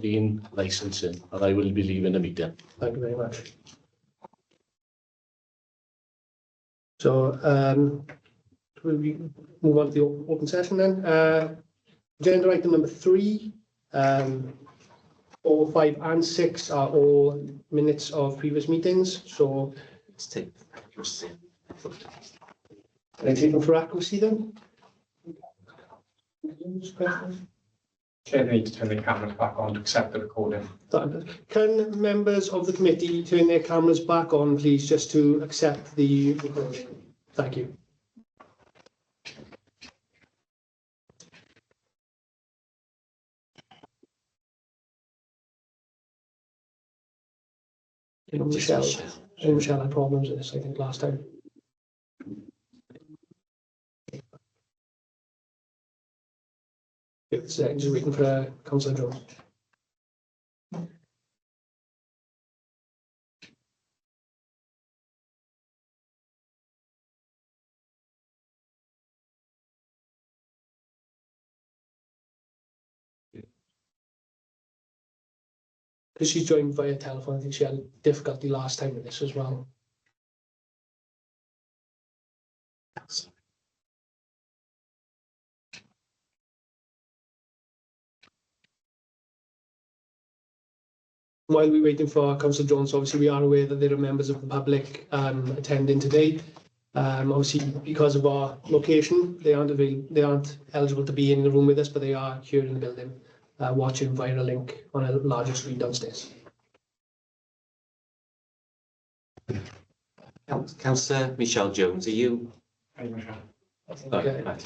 clean licensing, and I will be leaving the meeting. Thank you very much. So, will we move on to the open session then? Agenda item number 3, 4, 5, and 6 are all minutes of previous meetings. So, Let's take accuracy. can I take them for accuracy then? Chair need to turn the cameras back on to accept the recording. Can members of the committee turn their cameras back on, please, just to accept the recording? Thank you. Michelle had problems with this, I think, last time. It's just waiting for Councillor Jones. Because she joined via telephone, I think she had difficulty last time with this as well. While we're waiting for Councillor Jones, obviously we are aware that there are members of the public attending today. Obviously, because of our location, they aren't eligible to be in the room with us, but they are here in the building, watching via a link on a larger screen downstairs. Councillor Michelle Jones, are you? Hey, Michelle. I think, Oh, right.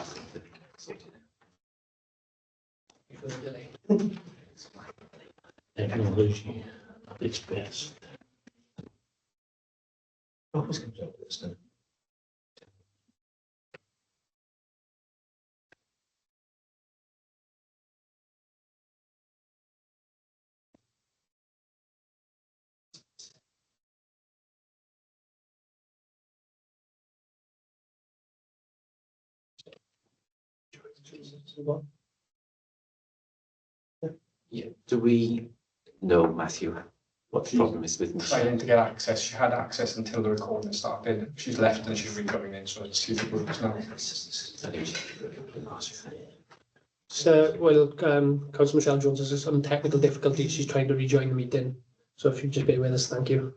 before the delay. Technology at its best. Yeah. Do we know, Matthew, what the problem is with Trying Michelle? to get access. She had access until the recording started. She's left and she's recoming in, so it's the groups now. So, well, Councillor Michelle Jones has some technical difficulties. She's trying to rejoin the meeting. So if you just bear with us, thank you.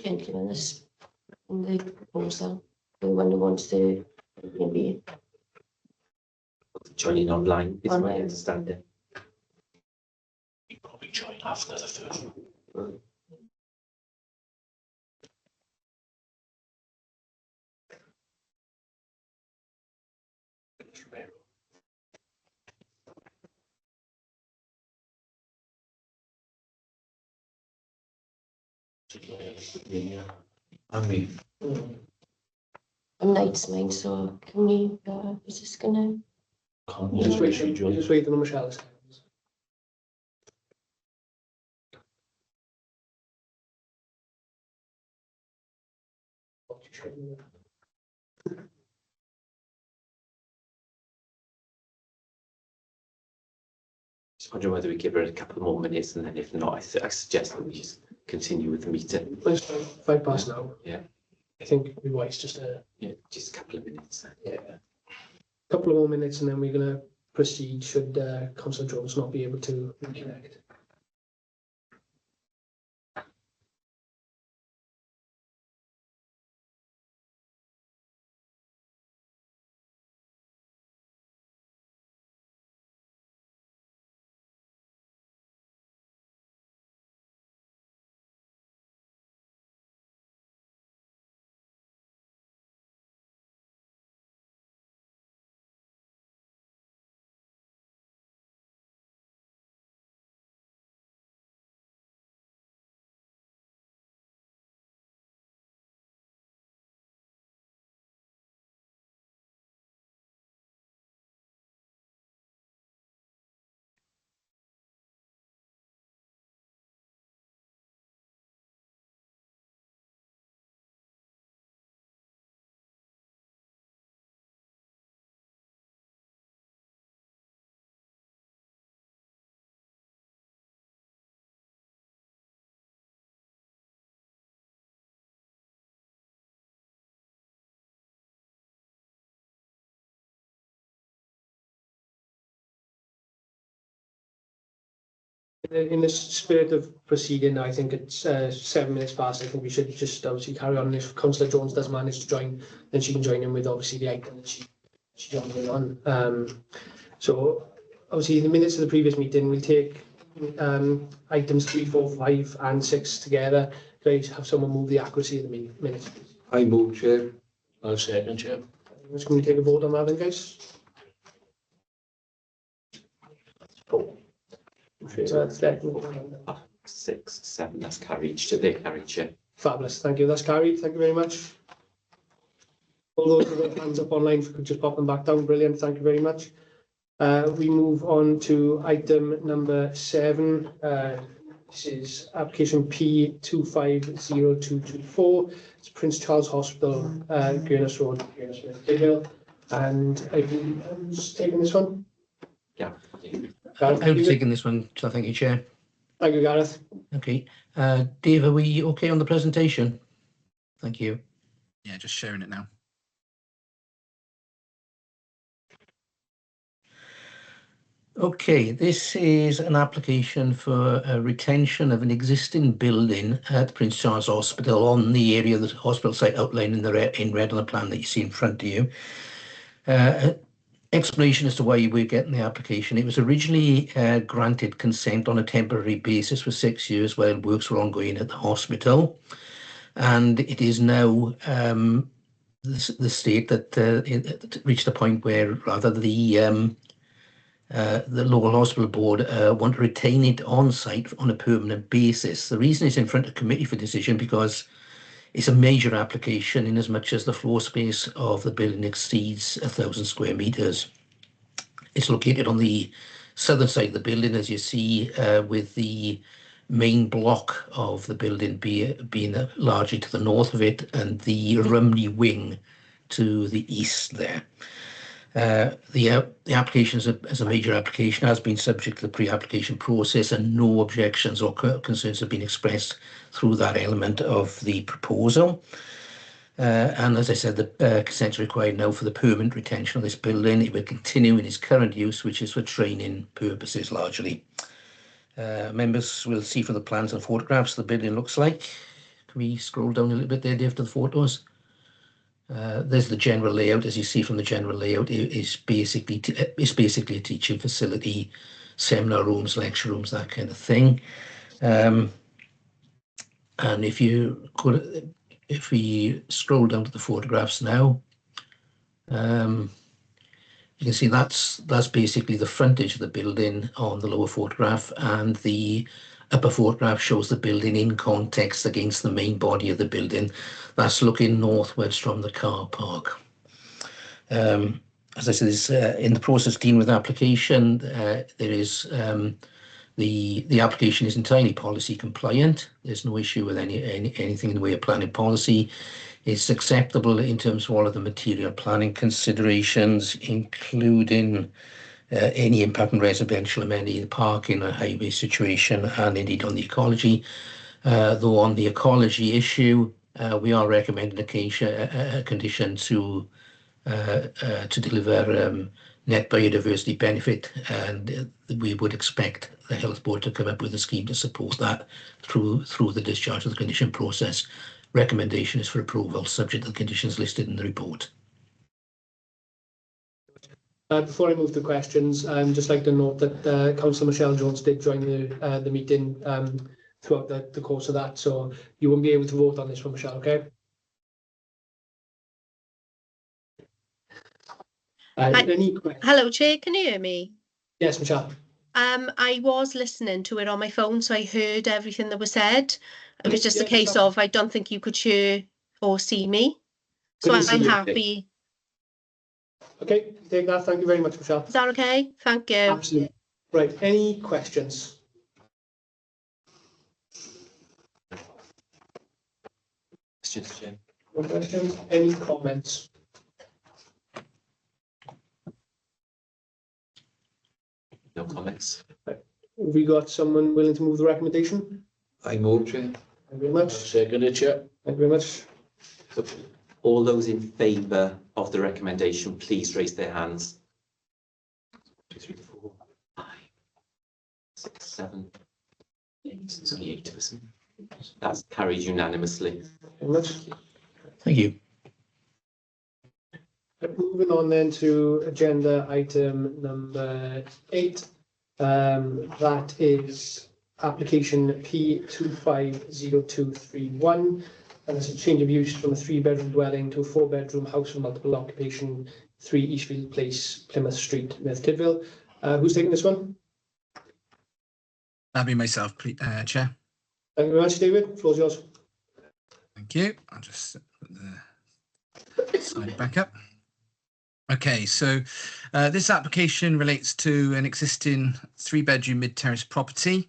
Gentleman is in the proposal. The one who wants to maybe Joining online, is my Online. understanding. You probably join after the first one. I mean, I'm night's mind, so can we, is this gonna, can't Just just waiting, rejoin. just waiting on Michelle's. Just wondering whether we give her a couple more minutes, and then if not, I suggest that we just continue with the meeting. It's 5 past now. Yeah. I think it'd be wise just a Yeah, just a couple of minutes. couple of more minutes and then we're going to proceed should Councillor Jones not be able to reconnect. in the spirit of proceeding, I think it's 7 minutes past. I think we should just obviously carry on. If Councillor Jones does manage to join, then she can join in with obviously the item that she joined in on. So obviously in the minutes of the previous meeting, we'll take items 3, 4, 5 and 6 together. Could I have someone move the accuracy of the minutes, please? I move, Chair. I'll second, Chair. Just going to take a vote on that then, guys. So that's definitely 6, 7, that's carried. They carried, Chair. fabulous. Thank you. That's carried. Thank you very much. All those with their hands up online, if we could just pop them back down. Brilliant. Thank you very much. We move on to item number 7. This is application P250224. It's Prince Charles Hospital, Gurness Road, Gurness Midfield. And I believe who's taking this one? Yeah. Gareth, I'm taking this one, so thank you, Chair. Thank you, Gareth. Okay. Dave, are we okay on the presentation? Thank you. Yeah, just sharing it now. Okay, this is an application for a retention of an existing building at Prince Charles Hospital on the area of the hospital site outlined in red on the plan that you see in front of you. Explanation as to why we're getting the application. It was originally granted consent on a temporary basis for 6 years while works were ongoing at the hospital, and it is now the state that it reached a point where rather the local hospital board want to retain it on site on a permanent basis. The reason it's in front of committee for decision because it's a major application in as much as the floor space of the building exceeds 1,000 square meters. It's located on the southern side of the building, as you see, with the main block of the building being largely to the north of it and the Rumney wing to the east there. The application as a major application has been subject to the pre-application process, and no objections or concerns have been expressed through that element of the proposal. And as I said, the consent is required now for the permanent retention of this building. It will continue in its current use, which is for training purposes largely. Members will see from the plans and photographs the building looks like. Can we scroll down a little bit there, Dave, to the photos? There's the general layout. As you see from the general layout, it's basically a teaching facility, seminar rooms, lecture rooms, that kind of thing. And if we scroll down to the photographs now, you can see that's basically the frontage of the building on the lower photograph, and the upper photograph shows the building in context against the main body of the building. That's looking northwards from the car park. As I said, in the process dealing with application, there is the application is entirely policy compliant. There's no issue with anything in the way of planning policy. It's acceptable in terms of all of the material planning considerations, including any impact on residential amenity, parking, a highway situation, and indeed on the ecology. Though on the ecology issue, we are recommending a condition to deliver net biodiversity benefit, and we would expect the health board to come up with a scheme to support that through the discharge of the condition process. Recommendation is for approval, subject to the conditions listed in the report. Before I move to questions, I'd just like to note that Councillor Michelle Jones did join the meeting throughout the course of that, so you won't be able to vote on this one, Michelle, okay? Any questions? Hello, Chair, can you hear me? Yes, Michelle. I was listening to it on my phone, so I heard everything that was said. It was just a Yeah, case sure. of I don't think you could hear or see me. So Couldn't see I'm you. happy. Okay, take that. Thank you very much, Michelle. Is that okay? Thank you. Absolutely. Right, any questions? No questions? Any comments? No comments. Have we got someone willing to move the recommendation? I move, Chair. Thank you very much. Second it, Chair. Thank you very much. So all those in favour of the recommendation, please raise their hands. 2, 3, 4, 5, 6, 7, It's only 8 of us. That's carried unanimously. Very much. Thank you. Moving on then to agenda item number 8. That is application P250231. And it's a change of use from a 3-bedroom dwelling to a 4-bedroom house of multiple occupation, 3 Eastfield Place, Plymouth Street, North Tidville. Who's taking this one? That'd be myself, Chair. Thank you very much, David. Floor's yours. Thank you. I'll just put the slide back up. Okay, so this application relates to an existing 3-bedroom mid-terrace property.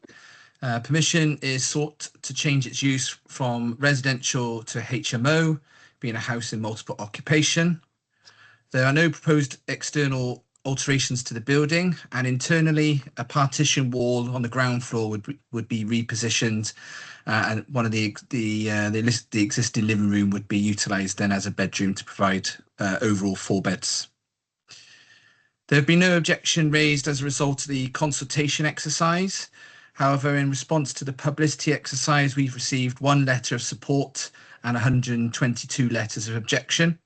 Permission is sought to change its use from residential to HMO, being a house in multiple occupation. There are no proposed external alterations to the building, and internally a partition wall on the ground floor would be repositioned, and one of the existing living room would be utilised then as a bedroom to provide overall 4 beds. There have been no objection raised as a result of the consultation exercise. However, in response to the publicity exercise, we've received 1 letter of support and 122 letters of objection.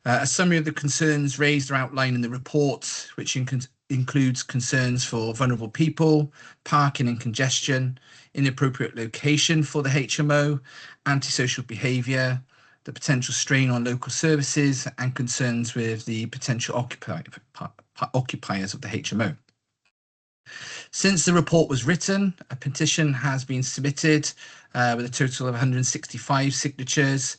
A summary of the concerns raised are outlined in the report, which includes concerns for vulnerable people, parking and congestion, inappropriate location for the HMO, antisocial behaviour, the potential strain on local services, and concerns with the potential occupiers of the HMO. Since the report was written, a petition has been submitted with a total of 165 signatures,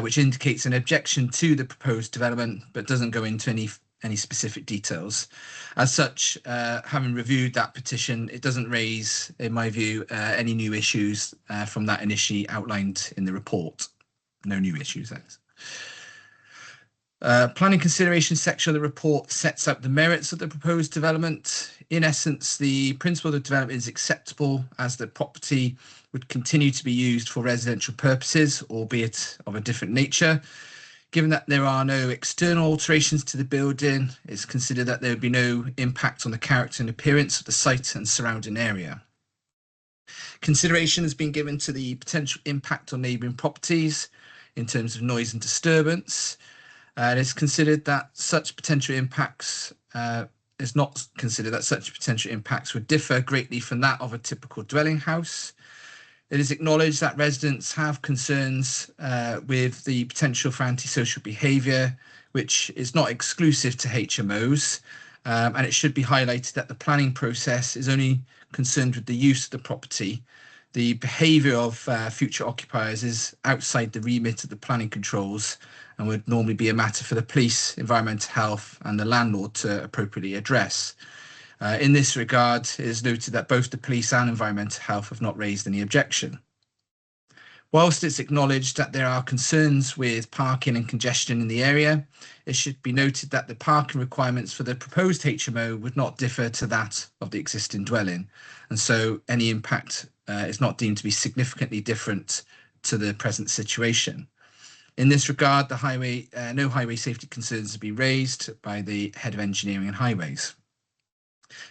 which indicates an objection to the proposed development, but doesn't go into any specific details. As such, having reviewed that petition, it doesn't raise, in my view, any new issues from that initially outlined in the report. No new issues, that is. Planning consideration section of the report sets out the merits of the proposed development. In essence, the principle of the development is acceptable as the property would continue to be used for residential purposes, albeit of a different nature. Given that there are no external alterations to the building, it's considered that there would be no impact on the character and appearance of the site and surrounding area. Consideration has been given to the potential impact on neighbouring properties in terms of noise and disturbance. It's considered that such potential impacts is not considered that such potential impacts would differ greatly from that of a typical dwelling house. It is acknowledged that residents have concerns with the potential for antisocial behaviour, which is not exclusive to HMOs, and it should be highlighted that the planning process is only concerned with the use of the property. The behaviour of future occupiers is outside the remit of the planning controls and would normally be a matter for the police, environmental health and the landlord to appropriately address. In this regard, it is noted that both the police and environmental health have not raised any objection. Whilst it's acknowledged that there are concerns with parking and congestion in the area, it should be noted that the parking requirements for the proposed HMO would not differ to that of the existing dwelling, and so any impact is not deemed to be significantly different to the present situation. In this regard, no highway safety concerns have been raised by the Head of Engineering and Highways.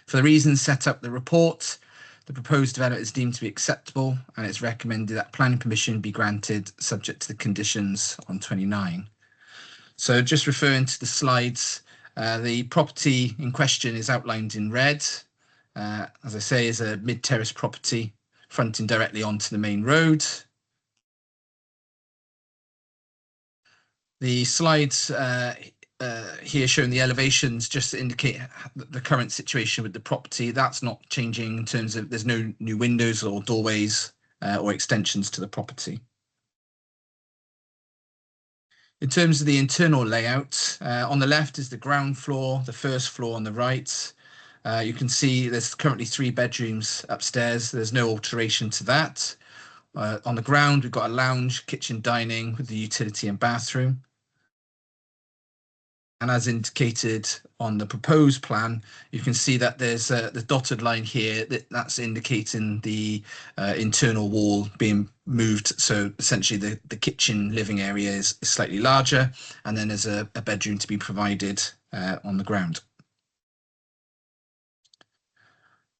For the reasons set up in the report, the proposed development is deemed to be acceptable, and it's recommended that planning permission be granted subject to the conditions on 29. So just referring to the slides, the property in question is outlined in red. As I say, is a mid-terrace property fronting directly onto the main road. The slides here showing the elevations just to indicate the current situation with the property. That's not changing in terms of there's no new windows or doorways or extensions to the property. In terms of the internal layout, on the left is the ground floor, the first floor on the right. You can see there's currently 3 bedrooms upstairs. There's no alteration to that. On the ground, we've got a lounge, kitchen, dining with the utility and bathroom. And as indicated on the proposed plan, you can see that there's the dotted line here that's indicating the internal wall being moved. So essentially the kitchen living area is slightly larger, and then there's a bedroom to be provided on the ground.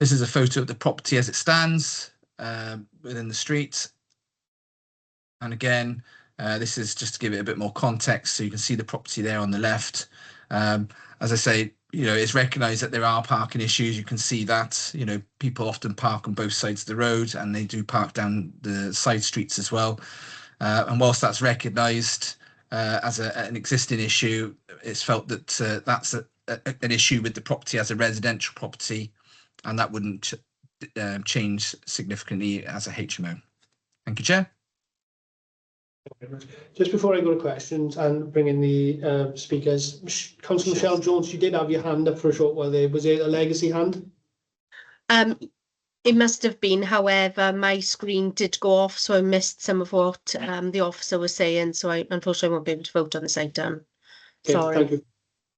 This is a photo of the property as it stands. within the street. And again, this is just to give it a bit more context, so you can see the property there on the left. As I say, it's recognised that there are parking issues. You can see that, people often park on both sides of the road, and they do park down the side streets as well. And whilst that's recognised as an existing issue, it's felt that that's an issue with the property as a residential property, and that wouldn't change significantly as a HMO. Thank you, Chair. Just before I go to questions and bring in the speakers, Councillor Michelle Jones, you did have your hand up for a short while there. Was it a legacy hand? It must have been. However, my screen did go off, so I missed some of what the officer was saying. So I unfortunately won't be able to vote on this item. Okay, Sorry. thank you.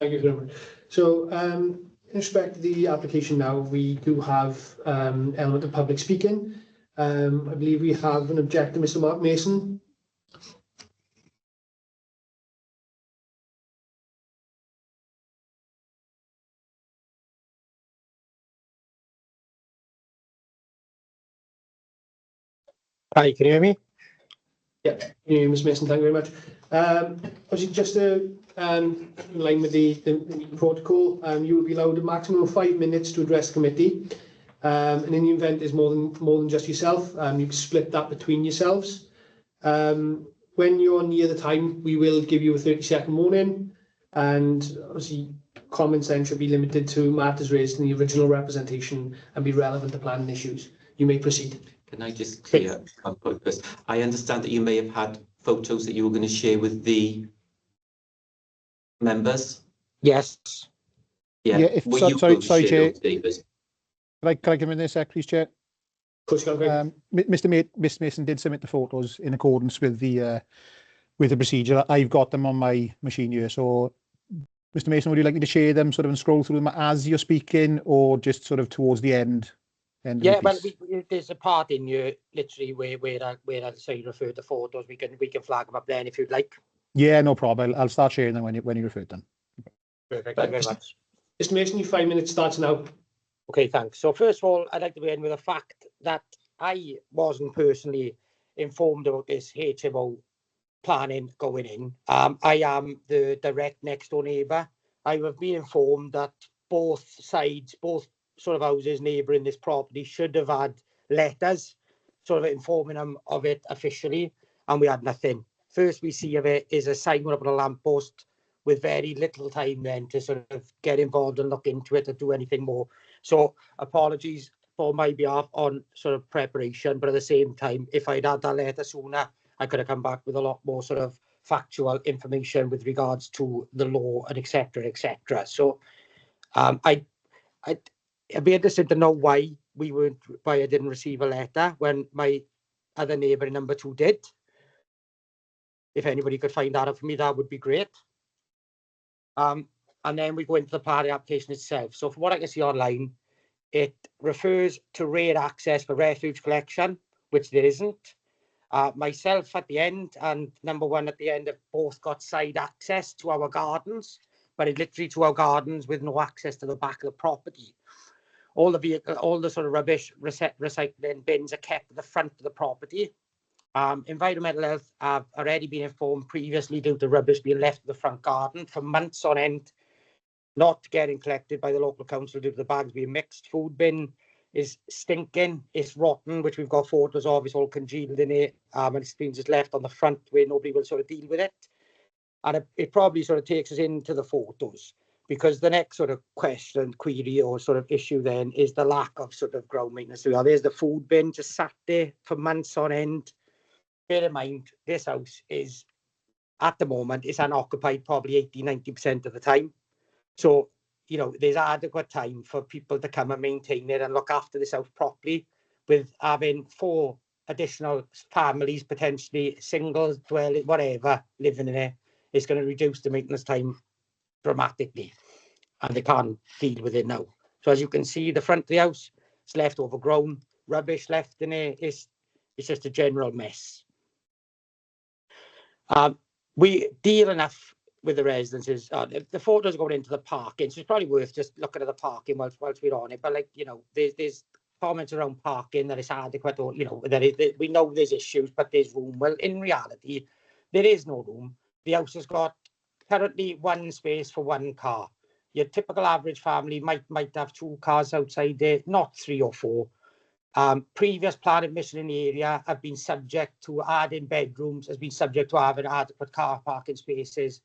Thank you very much. So, in respect to the application now, we do have element of public speaking. I believe we have an objector, Mr. Mark Mason. Hi, can you hear me? Yeah, Ms. Mason, thank you very much. Obviously, just in line with the protocol, you will be allowed a maximum of 5 minutes to address the committee. And in the event there's more than just yourself, you can split that between yourselves. When you're near the time, we will give you a 30-second warning, and obviously comments then should be limited to matters raised in the original representation and be relevant to planning issues. You may proceed. Can I just clear one point first? I understand that you may have had photos that you were going to share with the members. Yes. Yeah. If Were so, you sorry, going to sorry, share Chair. those, David? Can I come in there, sec, please, Chair? Of course, you can. Mr. Mason did submit the photos in accordance with the procedure. I've got them on my machine here. So, Mr. Mason, would you like me to share them sort of and scroll through them as you're speaking, or just sort of towards the end? Yeah, well, there's a part in here literally where I say you refer to photos. We can flag them up then if you'd like. Yeah, no problem. I'll start sharing them when you refer to them. Perfect. Thank you very much. Mr. Mason, your 5 minutes starts now. Okay, thanks. So first of all, I'd like to begin with the fact that I wasn't personally informed about this HMO planning going in. I am the direct next door neighbour. I have been informed that both sides, both sort of houses neighbouring this property should have had letters sort of informing them of it officially, and we had nothing. First we see of it is a sign up on a lamppost with very little time then to sort of get involved and look into it or do anything more. So apologies for my behalf on sort of preparation, but at the same time, if I'd had that letter sooner, I could have come back with a lot more sort of factual information with regards to the law and etc. etc. So I'd be interested to know why I didn't receive a letter when my other neighbour in number 2 did. If anybody could find that out for me, that would be great. And then we go into the party application itself. So from what I can see online, it refers to rail access for refuge collection, which there isn't. Myself at the end and number 1 at the end have both got side access to our gardens, but it's literally to our gardens with no access to the back of the property. All the sort of rubbish recycling bins are kept at the front of the property. Environmental health have already been informed previously due to rubbish being left in the front garden for months on end, not getting collected by the local council due to the bags being mixed. Food bin is stinking, it's rotten, which we've got photos of, it's all congealed in it, and it's been just left on the front where nobody will sort of deal with it. And it probably sort of takes us into the photos, because the next sort of question, query or sort of issue then is the lack of sort of ground maintenance. So there's the food bin just sat there for months on end. Bear in mind, this house is, at the moment, it's unoccupied probably 80-90% of the time. So, you know, there's adequate time for people to come and maintain it and look after this house properly, with having 4 additional families, potentially singles, dwelling, whatever, living in it. It's going to reduce the maintenance time dramatically, and they can't deal with it now. So as you can see, the front of the house is left overgrown, rubbish left in it. It's just a general mess. We deal enough with the residences. The photos going into the parking, so it's probably worth just looking at the parking whilst we're on it. But like, you know, there's comments around parking, that it's adequate, or, you know, that we know there's issues, but there's room. Well, in reality, there is no room. The house has got currently one space for one car. Your typical average family might have 2 cars outside there, not 3 or 4. Previous plan admission in the area have been subject to adding bedrooms, has been subject to having adequate car parking spaces,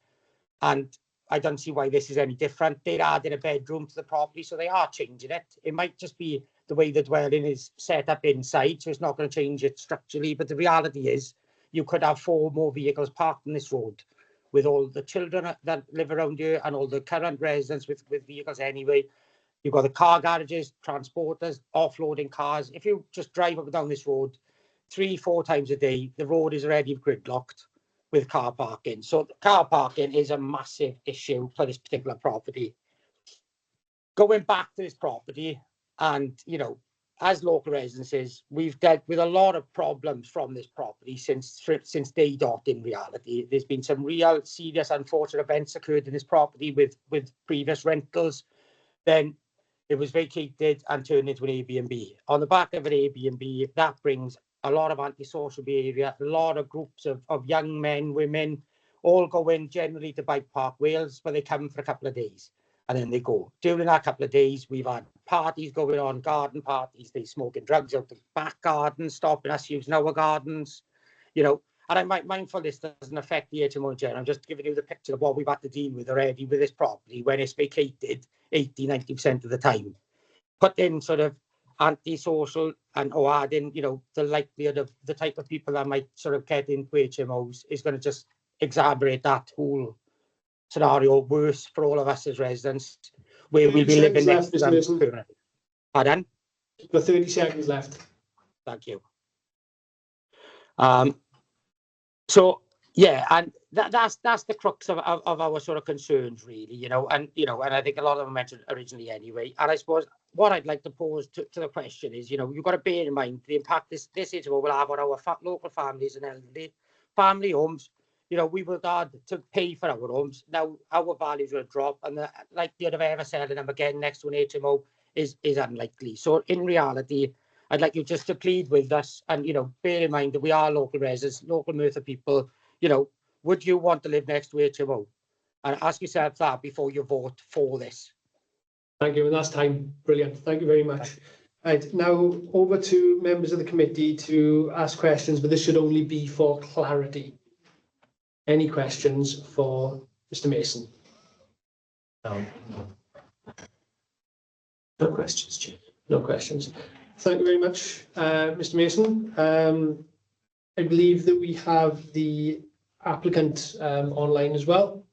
and I don't see why this is any different. They're adding a bedroom to the property, so they are changing it. It might just be the way the dwelling is set up inside, so it's not going to change it structurally, but the reality is you could have 4 more vehicles parked on this road, with all the children that live around here and all the current residents with vehicles anyway. You've got the car garages, transporters, offloading cars. If you just drive up and down this road 3-4 times a day, the road is already gridlocked with car parking. So car parking is a massive issue for this particular property. Going back to this property, and, you know, as local residents, we've dealt with a lot of problems from this property since day dot. In reality, there's been some real serious unfortunate events occurred in this property with previous rentals. Then it was vacated and turned into an Airbnb. On the back of an Airbnb, that brings a lot of antisocial behaviour, a lot of groups of young men, women, all going generally to Bike Park Wales, but they come for a couple of days and then they go. During that couple of days, we've had parties going on, garden parties, they smoking drugs out the back garden, stopping us using our gardens, you know. And I'm mindful this doesn't affect the HMO in general. I'm just giving you the picture of what we've had to deal with already with this property when it's vacated 80-90% of the time. Put in sort of antisocial or adding, you know, the likelihood of the type of people that might sort of get into HMOs is going to just exacerbate that whole scenario worse for all of us as residents, where we'll be living next to them permanently. Pardon? Got 30 seconds left. Thank you. So yeah, and that's the crux of our sort of concerns, really, you know, and I think a lot of them mentioned originally anyway. And I suppose what I'd like to pose to the question is, you know, you've got to bear in mind the impact this HMO will have on our local families and elderly family homes. You know, we work hard to pay for our homes. Now our values will drop, and the likelihood of ever selling them again next to an HMO is unlikely. So in reality, I'd like you just to plead with us and, you know, bear in mind that we are local residents, local Merthyr people. You know, would you want to live next to HMO? And ask yourself that before you vote for this. Thank you, and that's time. Brilliant. Thank you very much. Right, now over to members of the committee to ask questions, but this should only be for clarity. Any questions for Mr. Mason? No questions, Chair. No questions. Thank you very much, Mr. Mason. I believe that we have the applicant online as well.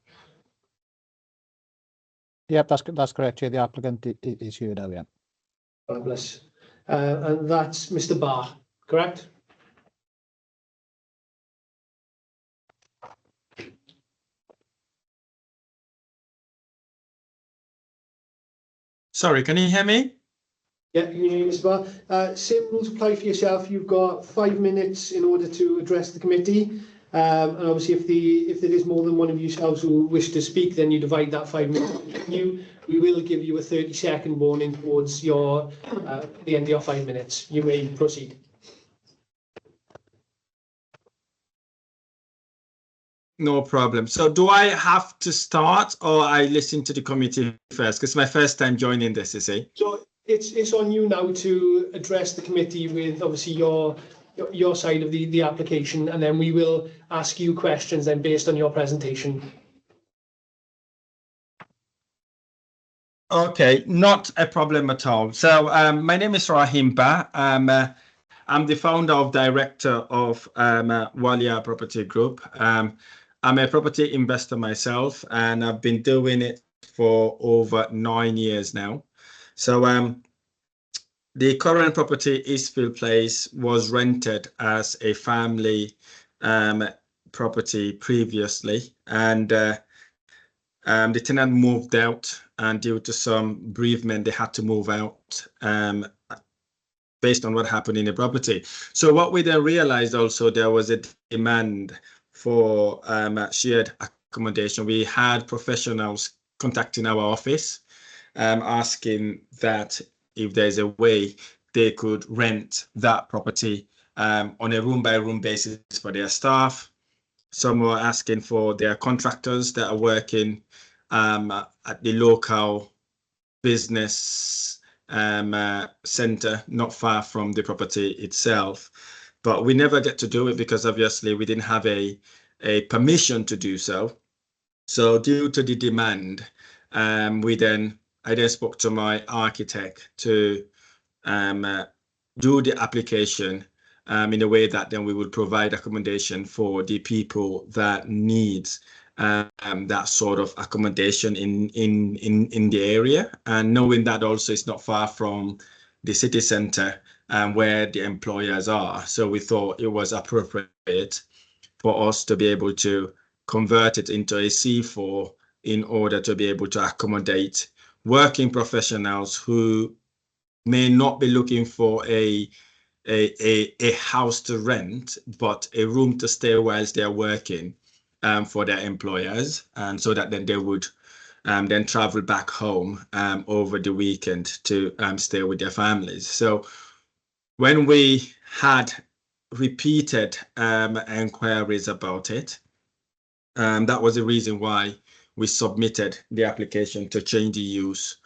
Yep, that's correct. Yeah, the applicant is here now. Yeah. Fabulous. And that's Mr. Barr, correct? Sorry, can you hear me? Yeah, you hear me, Mr. Barr. Same rules apply for yourself. You've got 5 minutes in order to address the committee. And obviously, if there is more than one of yourselves who wish to speak, then you divide that 5 minutes. We will give you a 30-second warning towards the end of your 5 minutes. You may proceed. No problem. So do I have to start, or I listen to the committee first? Because it's my first time joining this, you see. So it's on you now to address the committee with obviously your side of the application, and then we will ask you questions then based on your presentation. Okay, not a problem at all. So my name is Rahim Ba. I'm the founder of director of Walia Property Group. I'm a property investor myself, and I've been doing it for over 9 years now. So the current property, Eastfield Place, was rented as a family property previously, and the tenant moved out, and due to some bereavement, they had to move out based on what happened in the property. So what we then realized also, there was a demand for shared accommodation. We had professionals contacting our office, asking that if there's a way they could rent that property on a room by room basis for their staff. Some were asking for their contractors that are working at the local business center not far from the property itself. But we never get to do it because obviously we didn't have a permission to do so. So due to the demand, I then spoke to my architect to do the application in a way that then we would provide accommodation for the people that needs that sort of accommodation in the area, and knowing that also it's not far from the city centre where the employers are. So we thought it was appropriate for us to be able to convert it into a C4 in order to be able to accommodate working professionals who may not be looking for a house to rent, but a room to stay whilst they're working for their employers, and so that then they would then travel back home over the weekend to stay with their families. So when we had repeated inquiries about it, that was the reason why we submitted the application to change the use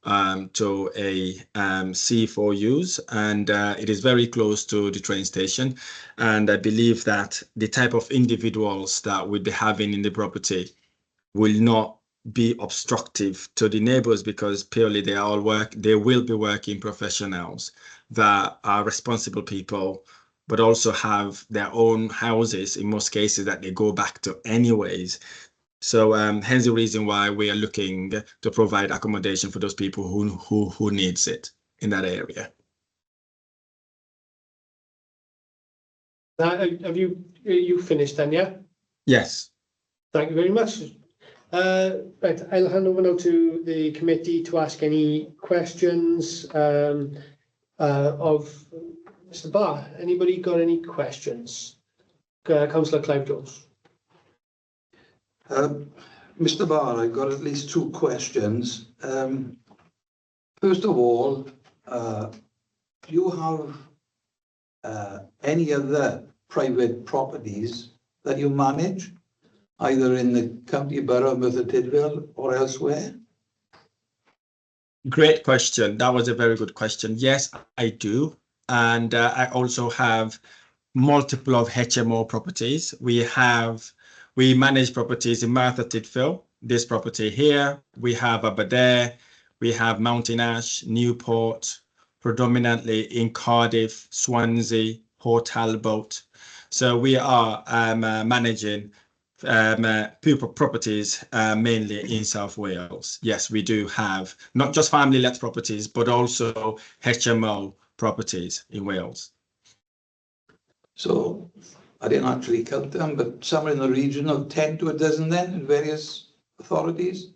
to a C4 use, and it is very close to the train station. And I believe that the type of individuals that we'll be having in the property will not be obstructive to the neighbors, because purely they will be working professionals that are responsible people, but also have their own houses in most cases that they go back to anyways. So hence the reason why we are looking to provide accommodation for those people who needs it in that area. Have you finished then, yeah? Yes. Thank you very much. Right, I'll hand over now to the committee to ask any questions of Mr. Barr. Anybody got any questions? Councillor Clive Jones. Mr. Barr, I've got at least two questions. First of all, do you have any other private properties that you manage, either in the County Borough of Merthyr Tydfil or elsewhere? Great question. That was a very good question. Yes, I do. And I also have multiple of HMO properties. We manage properties in Merthyr Tydfil, this property here. We have Aberdare, we have Mountain Ash, Newport, predominantly in Cardiff, Swansea, Port Talbot. So we are managing people properties mainly in South Wales. Yes, we do have not just family let properties, but also HMO properties in Wales. So I didn't actually count them, but somewhere in the region of 10 to a dozen then in various authorities.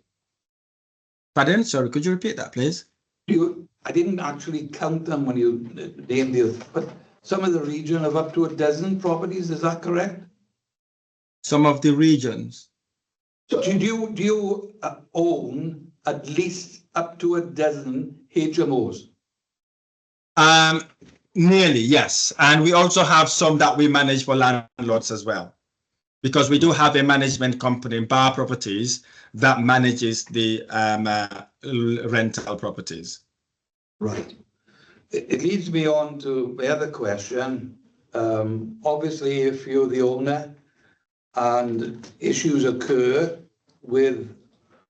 Pardon? Sorry, could you repeat that, please? I didn't actually count them when you named the, but some of the region of up to a dozen properties, is that correct? Some of the regions. So do you own at least up to a dozen HMOs? Nearly, yes. And we also have some that we manage for landlords as well, because we do have a management company, Barr Properties, that manages the rental properties. Right. It leads me on to my other question. Obviously, if you're the owner and issues occur with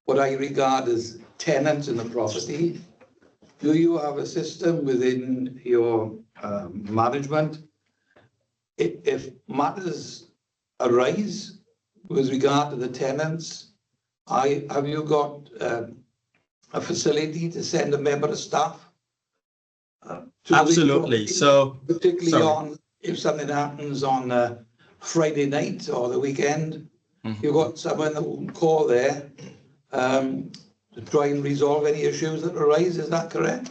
what I regard as tenants in the property, do you have a system within your management? If matters arise with regard to the tenants, have you got a facility to send a member of staff? Absolutely. So particularly on if something happens on a Friday night or the weekend, you've got someone that will call there to try and resolve any issues that arise. Is that correct?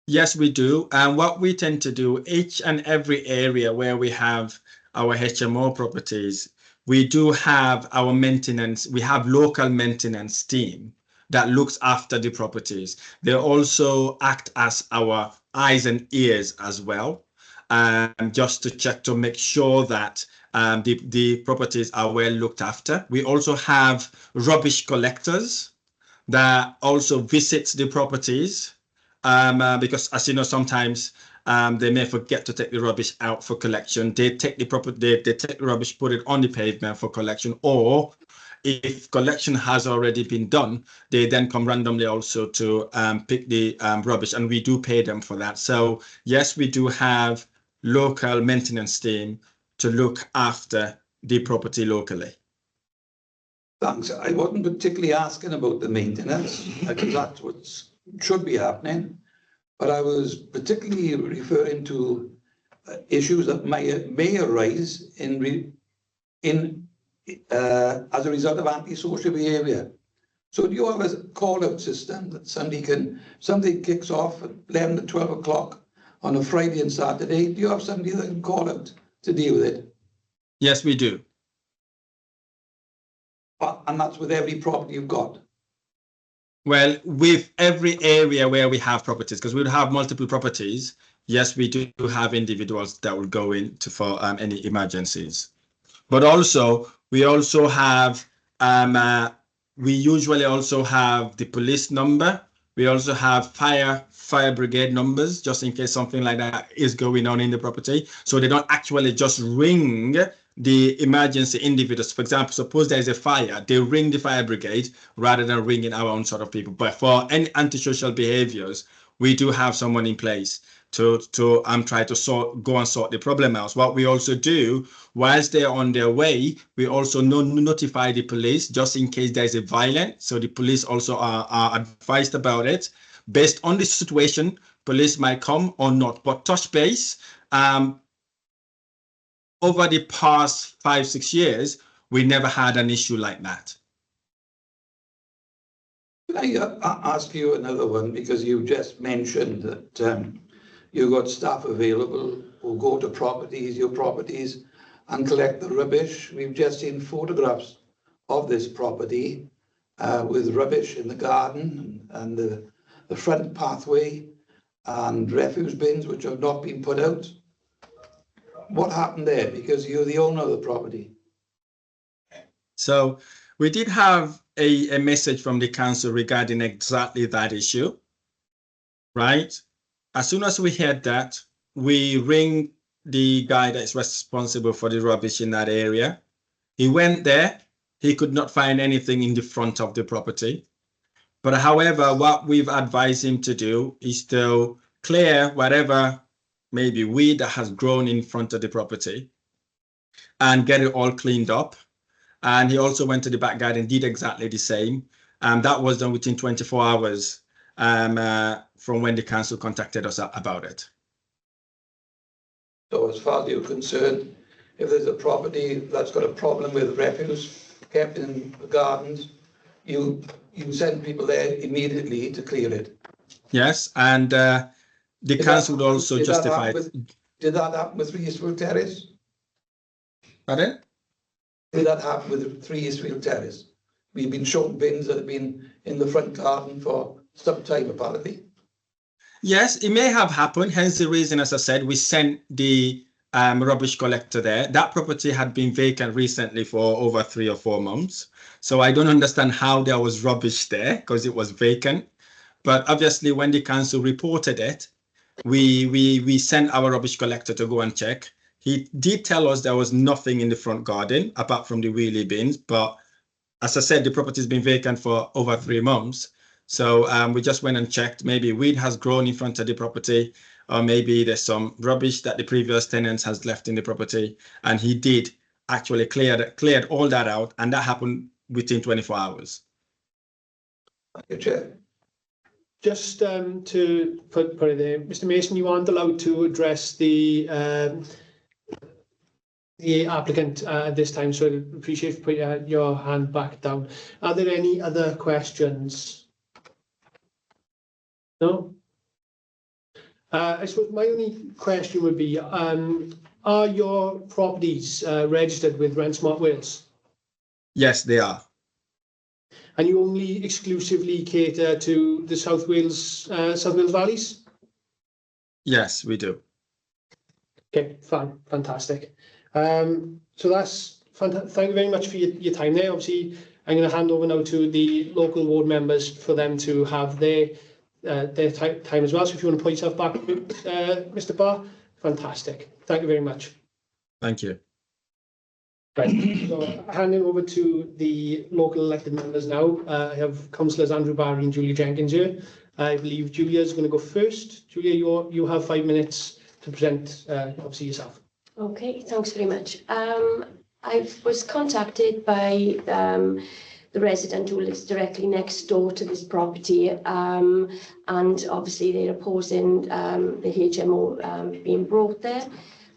Yes, we do. And what we tend to do, each and every area where we have our HMO properties, we do have our maintenance. We have local maintenance team that looks after the properties. They also act as our eyes and ears as well, just to check to make sure that the properties are well looked after. We also have rubbish collectors that also visits the properties, because as you know, sometimes they may forget to take the rubbish out for collection. They take the they take the rubbish, put it on the pavement for collection, or if collection has already been done, they then come randomly also to pick the rubbish, and we do pay them for that. So yes, we do have local maintenance team to look after the property locally. Thanks. I wasn't particularly asking about the maintenance, because that's what should be happening. But I was particularly referring to issues that may arise as a result of antisocial behaviour. So do you have a call-out system that somebody kicks off at 11 to 12 o'clock on a Friday and Saturday? Do you have somebody that can call out to deal with it? Yes, we do. And that's with every property you've got? Well, with every area where we have properties, because we would have multiple properties, yes, we do have individuals that will go in for any emergencies. But also, we also have, we usually also have the police number. We also have fire brigade numbers, just in case something like that is going on in the property. So they don't actually just ring the emergency individuals. For example, suppose there is a fire, they ring the fire brigade rather than ringing our own sort of people. But for any antisocial behaviors, we do have someone in place to try to go and sort the problem out. What we also do, whilst they're on their way, we also notify the police just in case there's a violence. So the police also are advised about it. Based on the situation, police might come or not. But touch base, over the past 5-6 years, we never had an issue like that. Can I ask you another one? Because you just mentioned that you've got staff available who go to your properties, and collect the rubbish. We've just seen photographs of this property with rubbish in the garden and the front pathway and refuse bins which have not been put out. What happened there? Because you're the owner of the property. So we did have a message from the council regarding exactly that issue, right? As soon as we heard that, we ring the guy that is responsible for the rubbish in that area. He went there. He could not find anything in the front of the property. But however, what we've advised him to do is to clear whatever maybe weed that has grown in front of the property and get it all cleaned up. And he also went to the back garden, did exactly the same. That was done within 24 hours from when the council contacted us about it. So as far as you're concerned, if there's a property that's got a problem with refuse kept in the gardens, you send people there immediately to clear it? Yes, and the council would also justify it. Did that happen with 3 Eastfield Terrace? Pardon? Did that happen with 3 Eastfield Terrace? We've been shown bins that have been in the front garden for some time, apparently. Yes, it may have happened. Hence the reason, as I said, we sent the rubbish collector there. That property had been vacant recently for over 3 or 4 months. So I don't understand how there was rubbish there because it was vacant. But obviously, when the council reported it, we sent our rubbish collector to go and check. He did tell us there was nothing in the front garden apart from the wheelie bins. But as I said, the property has been vacant for over 3 months. So we just went and checked. Maybe weed has grown in front of the property, or maybe there's some rubbish that the previous tenants has left in the property. And he did actually cleared all that out, and that happened within 24 hours. Thank you, Chair. Just to put it there, Mr. Mason, you aren't allowed to address the applicant at this time, so I'd appreciate if you put your hand back down. Are there any other questions? No? I suppose my only question would be, are your properties registered with Rent Smart Wales? Yes, they are. and you only exclusively cater to the South Wales valleys? Yes, we do. Okay, fantastic. So that's fantastic. Thank you very much for your time there. Obviously, I'm going to hand over now to the local ward members for them to have their time as well. So if you want to put yourself back, Mr. Barr, fantastic. Thank you very much. Thank you. Right, so handing over to the local elected members now. I have Councillors Andrew Barry and Julia Jenkins here. I believe Julia is going to go first. Julia, you have 5 minutes to present, obviously, yourself. Okay, thanks very much. I was contacted by the resident who lives directly next door to this property, and obviously they're opposing the HMO being brought there.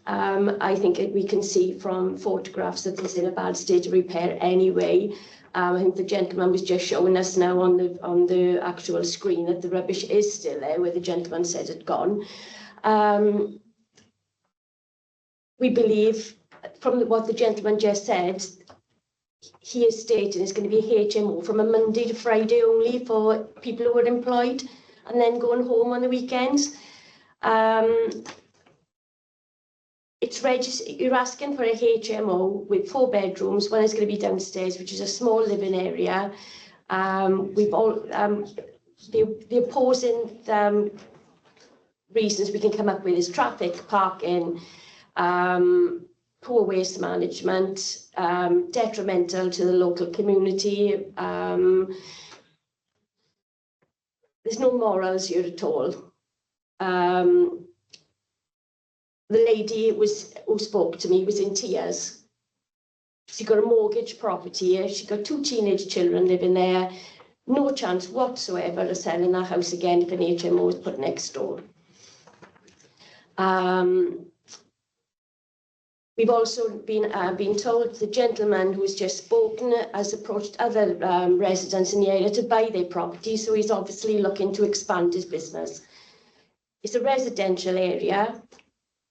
I think we can see from photographs that it's in a bad state of repair anyway. I think the gentleman was just showing us now on the actual screen that the rubbish is still there where the gentleman said it had gone. We believe, from what the gentleman just said, he is stating it's going to be a HMO from a Monday to Friday only for people who are employed and then going home on the weekends. It's registered. You're asking for a HMO with 4 bedrooms. One is going to be downstairs, which is a small living area. We've all the opposing reasons we can come up with is traffic, parking, poor waste management, detrimental to the local community. There's no morals here at all. The lady who spoke to me was in tears. She got a mortgage property. She got 2 teenage children living there. No chance whatsoever of selling her house again if an HMO is put next door. We've also been told the gentleman who's just spoken has approached other residents in the area to buy their property, so he's obviously looking to expand his business. It's a residential area.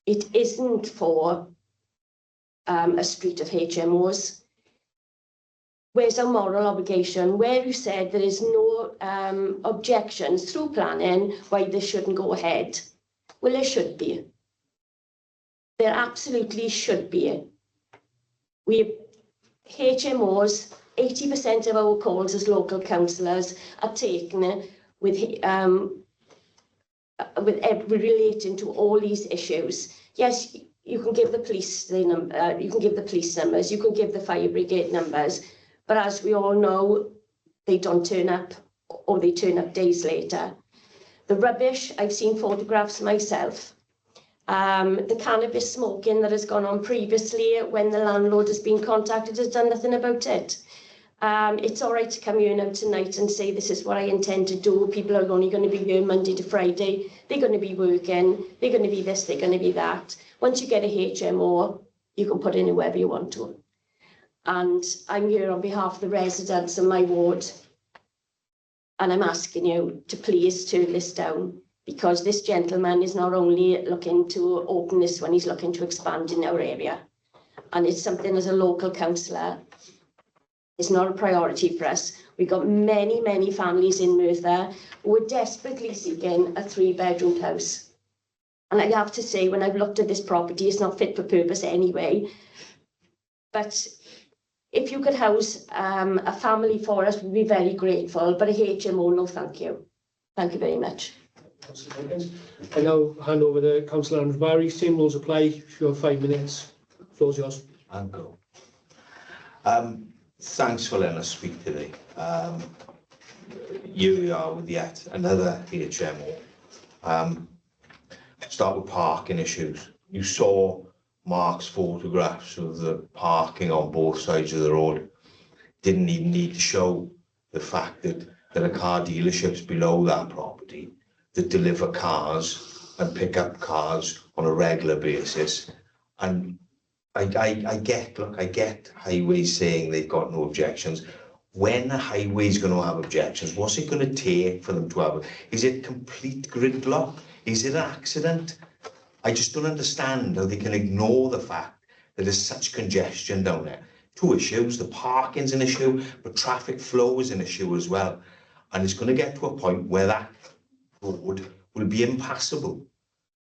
It isn't for a street of HMOs. Where's our moral obligation? Where you said there is no objections through planning why this shouldn't go ahead. Well, there should be. There absolutely should be. HMOs, 80% of our calls as local councillors are taken with relating to all these issues. Yes, you can give the police the number, you can give the police numbers, you can give the fire brigade numbers, but as we all know, they don't turn up, or they turn up days later. The rubbish, I've seen photographs myself. The cannabis smoking that has gone on previously when the landlord has been contacted has done nothing about it. It's all right to come here now tonight and say this is what I intend to do. People are only going to be here Monday to Friday. They're going to be working. They're going to be this, they're going to be that. Once you get a HMO, you can put in whoever you want to. And I'm here on behalf of the residents in my ward. And I'm asking you to please turn this down, because this gentleman is not only looking to open this one, he's looking to expand in our area. And it's something as a local councillor, it's not a priority for us. We've got many, many families in Merthyr who are desperately seeking a 3-bedroom house. And I have to say, when I've looked at this property, it's not fit for purpose anyway. But if you could house a family for us, we'd be very grateful. But a HMO, no thank you. Thank you very much. I now hand over to Councillor Andrew Barry. Same rules apply. If you have 5 minutes, the floor is yours. And go. Thanks for letting us speak today. Here we are with yet another HMO. Start with parking issues. You saw Mark's photographs of the parking on both sides of the road. Didn't even need to show the fact that there are car dealerships below that property that deliver cars and pick up cars on a regular basis. And I get highways saying they've got no objections. When a highway is going to have objections, what's it going to take for them to have? Is it complete gridlock? Is it an accident? I just don't understand how they can ignore the fact that there's such congestion down there. two issues. The parking's an issue, but traffic flow is an issue as well. And it's going to get to a point where that road will be impassable.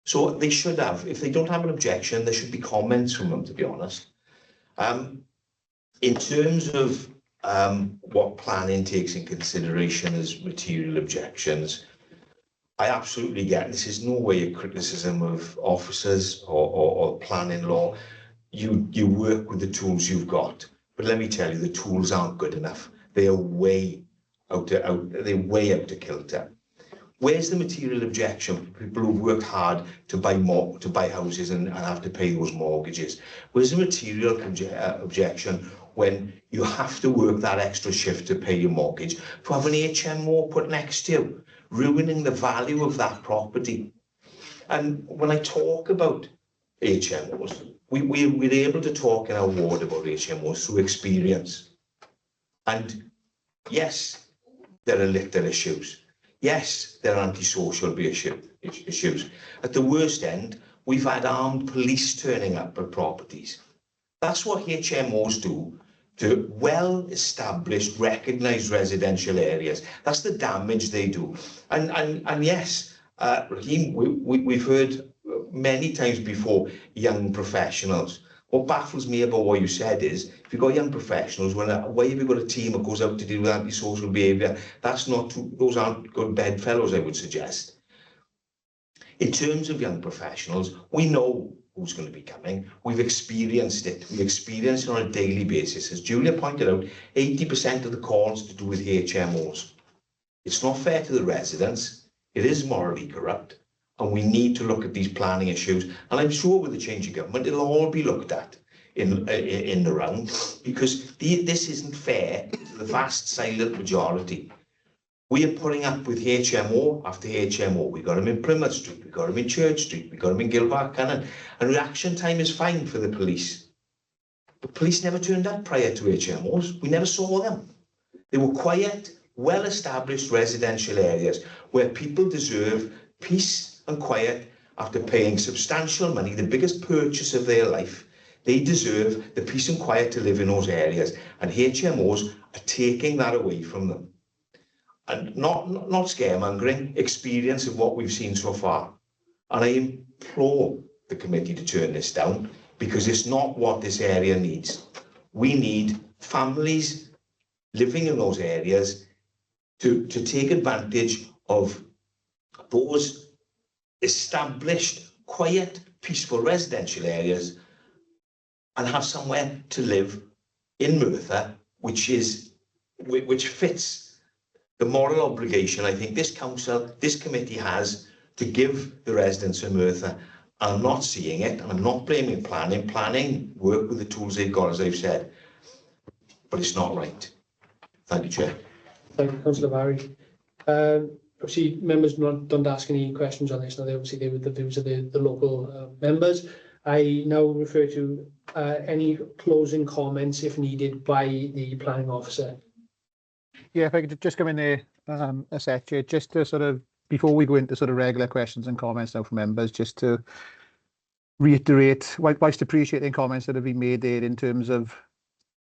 So they should have, if they don't have an objection, there should be comments from them, to be honest. In terms of what planning takes in consideration as material objections, I absolutely get this is no way a criticism of officers or planning law. You work with the tools you've got, but let me tell you, the tools aren't good enough. They are way out of kilter. Where's the material objection? People who've worked hard to buy houses and have to pay those mortgages. Where's the material objection when you have to work that extra shift to pay your mortgage, to have an HMO put next to you, ruining the value of that property? And when I talk about HMOs, we're able to talk in our ward about HMOs through experience. And yes, there are litter issues. Yes, there are antisocial issues. At the worst end, we've had armed police turning up at properties. That's what HMOs do to well-established, recognised residential areas. That's the damage they do. And yes, Raheem, we've heard many times before young professionals. What baffles me about what you said is, if you've got young professionals, why have you got a team that goes out to deal with antisocial behaviour? Those aren't good bedfellows, I would suggest. In terms of young professionals, we know who's going to be coming. We've experienced it. We experience it on a daily basis. As Julia pointed out, 80% of the calls to do with HMOs. It's not fair to the residents. It is morally corrupt. And we need to look at these planning issues. And I'm sure with the change of government, it'll all be looked at in the round, because this isn't fair to the vast silent majority. We are putting up with HMO after HMO. We got them in Plymouth Street, we got them in Church Street, we got them in Gilbarcannon, and reaction time is fine for the police. The police never turned up prior to HMOs. We never saw them. They were quiet, well-established residential areas where people deserve peace and quiet after paying substantial money, the biggest purchase of their life. They deserve the peace and quiet to live in those areas, and HMOs are taking that away from them. And not scaremongering, experience of what we've seen so far. And I implore the committee to turn this down, because it's not what this area needs. We need families living in those areas to take advantage of those established, quiet, peaceful residential areas and have somewhere to live in Merthyr, which fits the moral obligation I think this council, this committee has to give the residents of Merthyr. I'm not seeing it, and I'm not blaming planning. Planning work with the tools they've got, as I've said, but it's not right. Thank you, Chair. Thank you, Councillor Barry. Obviously, members don't ask any questions on this. Now, obviously, they were the views of the local members. I now refer to any closing comments, if needed, by the planning officer. Yeah, if I could just come in there a sec, Chair, just to sort of, before we go into sort of regular questions and comments now from members, just to reiterate, whilst appreciating comments that have been made there in terms of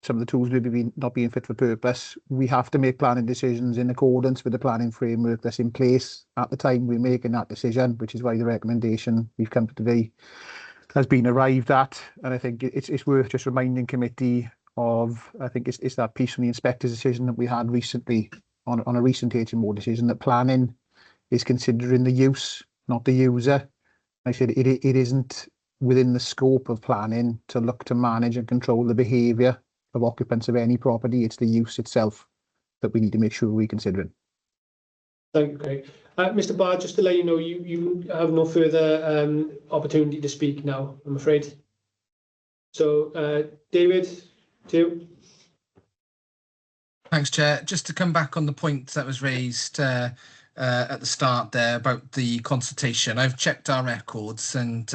some of the tools maybe not being fit for purpose, we have to make planning decisions in accordance with the planning framework that's in place at the time we're making that decision, which is why the recommendation we've come to today has been arrived at. And I think it's worth just reminding committee of, I think it's that piece from the inspector's decision that we had recently on a recent HMO decision, that planning is considering the use, not the user. I said it isn't within the scope of planning to look to manage and control the behaviour of occupants of any property. It's the use itself that we need to make sure we're considering. Thank you, Craig. Mr. Bard, just to let you know, you have no further opportunity to speak now, I'm afraid. So, David, to you. Thanks, Chair. Just to come back on the point that was raised at the start there about the consultation, I've checked our records, and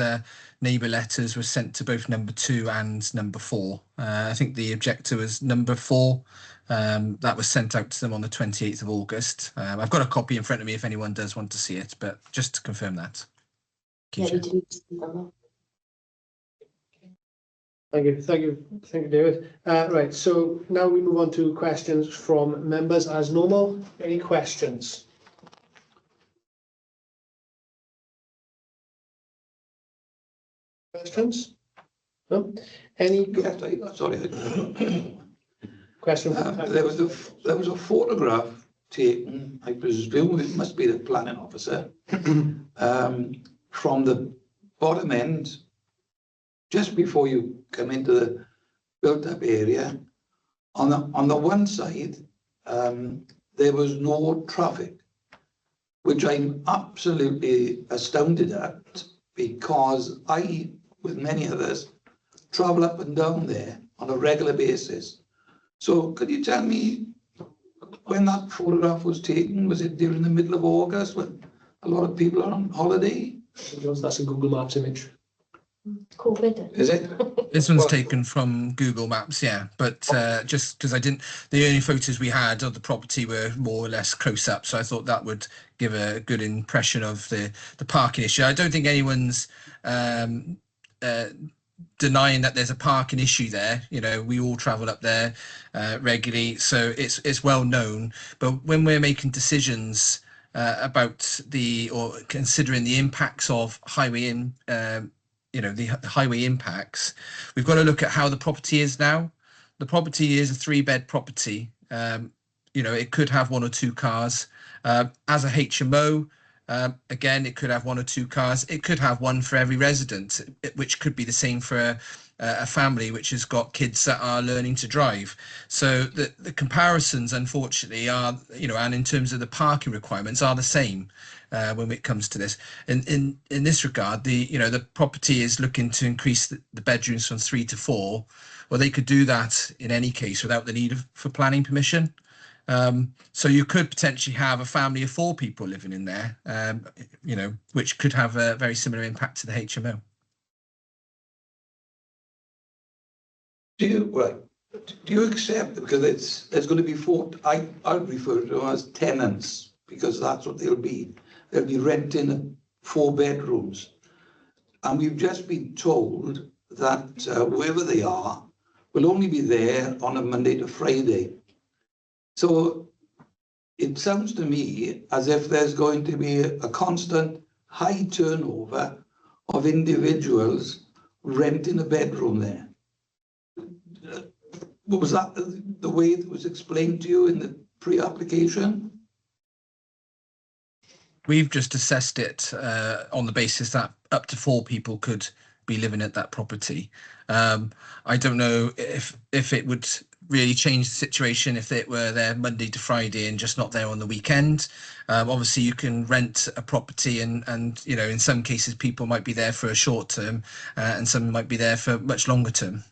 neighbour letters were sent to both number 2 and number 4. I think the objector was number 4. That was sent out to them on the 28th of August. I've got a copy in front of me if anyone does want to see it, but just to confirm that. Yeah, we didn't see them. Thank you, David. Right, so now we move on to questions from members as normal. Any questions? Questions? No? Any Yes, sorry. question? There was a photograph taken, I presume it must be the planning officer, from the bottom end, just before you come into the built-up area. On the one side, there was no traffic, which I'm absolutely astounded at, because I, with many others, travel up and down there on a regular basis. So could you tell me when that photograph was taken? Was it during the middle of August when a lot of people are on holiday? That's a Google Maps image. COVID. Is it? This one's taken from Google Maps, yeah. But just because the only photos we had of the property were more or less close up, so I thought that would give a good impression of the parking issue. I don't think anyone's denying that there's a parking issue there. You know, we all travel up there regularly, so it's well known. But when we're making decisions about or considering the impacts of highway the highway impacts, we've got to look at how the property is now. The property is a 3-bed property. It could have 1 or 2 cars. As a HMO, again, it could have 1 or 2 cars. It could have one for every resident, which could be the same for a family which has got kids that are learning to drive. So the comparisons, unfortunately, are, and in terms of the parking requirements, are the same when it comes to this. In this regard, the property is looking to increase the bedrooms from 3 to 4. Well, they could do that in any case without the need for planning permission. So you could potentially have a family of 4 people living in there, which could have a very similar impact to the HMO. Do you accept, because there's going to be 4, I refer to them as tenants, because that's what they'll be. They'll be renting 4 bedrooms. And we've just been told that wherever they are, will only be there on a Monday to Friday. So it sounds to me as if there's going to be a constant high turnover of individuals renting a bedroom there. Was that the way it was explained to you in the pre-application? We've just assessed it on the basis that up to 4 people could be living at that property. I don't know if it would really change the situation if it were there Monday to Friday and just not there on the weekend. Obviously, you can rent a property and in some cases people might be there for a short term and some might be there for much longer term.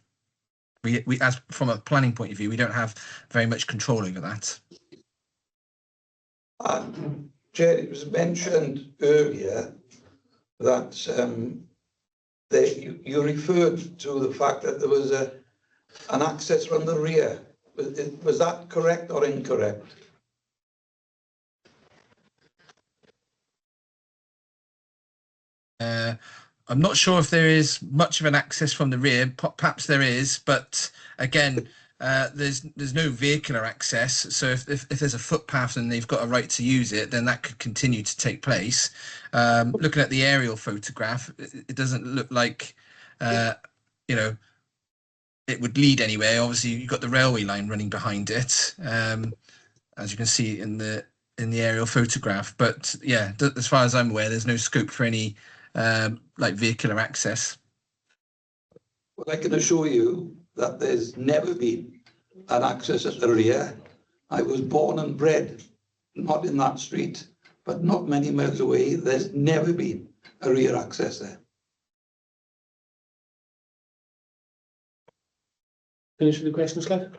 We as from a planning point of view, we don't have very much control over that. Chair, it was mentioned earlier that you referred to the fact that there was an access from the rear. Was that correct or incorrect? I'm not sure if there is much of an access from the rear. Perhaps there is, but again, there's no vehicular access. So if there's a footpath and they've got a right to use it, then that could continue to take place. Looking at the aerial photograph, it doesn't look like it would lead anywhere. Obviously, you've got the railway line running behind it, as you can see in the aerial photograph. But yeah, as far as I'm aware, there's no scope for any vehicular access. Well, I can assure you that there's never been an access at the rear. I was born and bred, not in that street, but not many miles away. There's never been a rear access there. Finish with the questions, Clive?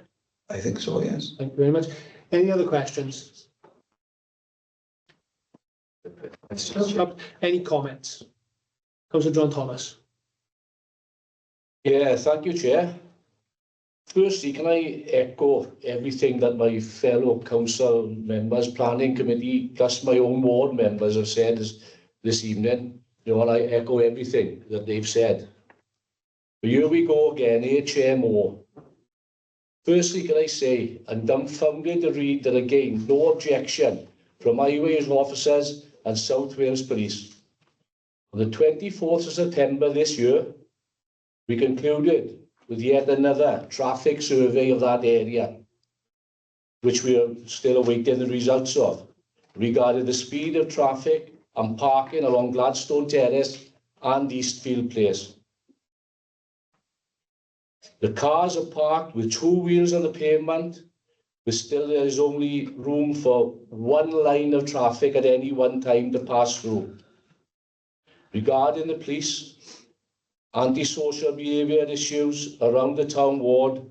I think so, yes. Thank you very much. Any other questions? Any comments? Councillor John Thomas. Yeah, thank you, Chair. Firstly, can I echo everything that my fellow council members, planning committee, plus my own ward members have said this evening. And I echo everything that they've said. But here we go again, HMO. Firstly, can I say, I'm dumbfounded to read that again, no objection from highways officers and South Wales Police. On the 24th of September this year, we concluded with yet another traffic survey of that area, which we are still awaiting the results of, regarding the speed of traffic and parking along Gladstone Terrace and Eastfield Place. The cars are parked with two wheels on the pavement, but still there is only room for one line of traffic at any one time to pass through. Regarding the police, antisocial behaviour issues around the town ward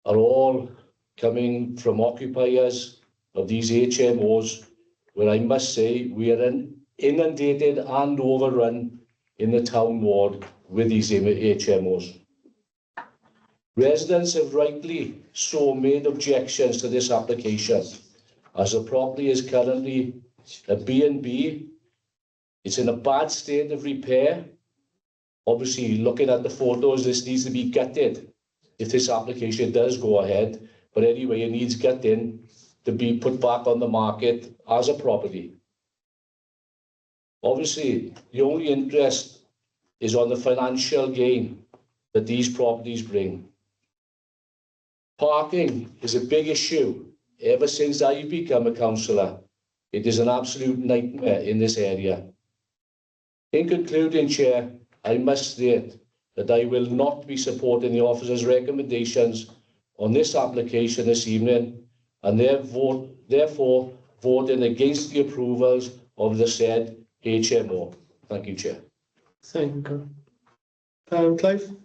are all coming from occupiers of these HMOs, where I must say we are inundated and overrun in the town ward with these HMOs. Residents have rightly so made objections to this application, as the property is currently a B&B. It's in a bad state of repair. Obviously, looking at the photos, this needs to be gutted if this application does go ahead. But anyway, it needs gutting to be put back on the market as a property. Obviously, the only interest is on the financial gain that these properties bring. Parking is a big issue. Ever since I've become a councillor, it is an absolute nightmare in this area. In concluding, Chair, I must state that I will not be supporting the officer's recommendations on this application this evening, and therefore voting against the approvals of the said HMO. Thank you, Chair. Thank you. Clive?